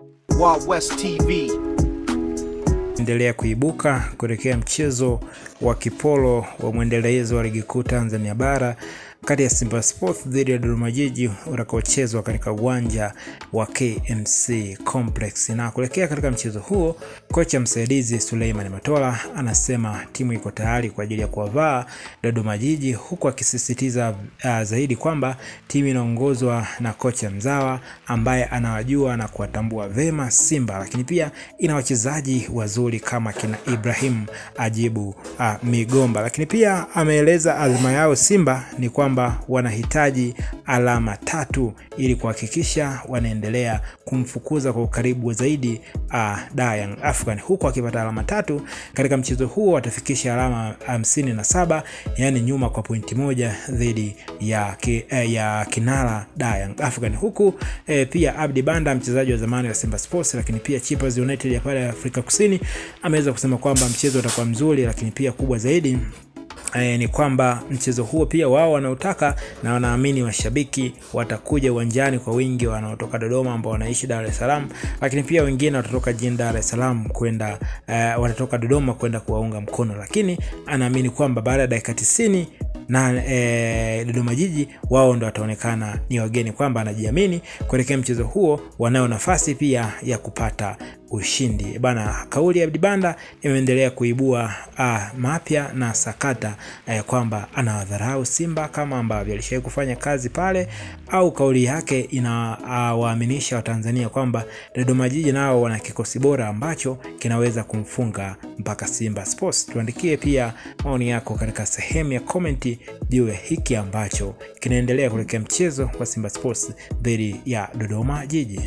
Wild West TV endelea kuibuka kuelekea mchezo wa kipolo wa mwendelezo wa ligi kuu Tanzania bara kati ya Simba Sports dhidi ya Dodoma Jiji utakaochezwa katika uwanja wa KMC Complex. Na kuelekea katika mchezo huo, kocha msaidizi Suleiman Matola anasema timu iko tayari kwa ajili ya kuwavaa Dodoma Jiji, huku akisisitiza zaidi kwamba timu inaongozwa na kocha mzawa ambaye anawajua na kuwatambua vema Simba, lakini pia ina wachezaji wazuri kama kina Ibrahim Ajibu Migomba. Lakini pia ameeleza azma yao Simba ni kwamba wanahitaji alama 3 ili kuhakikisha wanaendelea kumfukuza kwa ukaribu zaidi Young African, huku akipata alama 3 katika mchezo huo watafikisha alama 57, yani nyuma kwa pointi 1 dhidi ya kinara Young African. Huku pia Abdi Banda, mchezaji wa zamani wa Simba Sports lakini pia Chippers United ya pale Afrika Kusini, ameweza kusema kwamba mchezo utakuwa mzuri, lakini pia kubwa zaidi ni kwamba mchezo huo pia wao wanautaka na wanaamini mashabiki watakuja uwanjani kwa wingi wanaotoka Dodoma ambao wanaishi Dar es Salaam, lakini pia wengine watatoka jijini Dar es Salaam kwenda watatoka Dodoma kwenda kuwaunga mkono. Lakini anaamini kwamba baada ya dakika 90 na Dodoma Jiji wao ndo wataonekana ni wageni, kwamba anajiamini kuelekea mchezo huo wanao nafasi pia ya kupata ushindi. Bana, kauli ya Abdi Banda imeendelea kuibua mapya na sakata kwamba anawadharau Simba kama ambavyo alishawahi kufanya kazi pale, au kauli yake inawaaminisha Watanzania kwamba Dodoma Jiji nao wana kikosi bora ambacho kinaweza kumfunga mpaka Simba Sports. Tuandikie pia maoni yako katika sehemu ya comment juu ya hiki ambacho kinaendelea kuelekea mchezo wa Simba Sports dhidi ya Dodoma Jiji.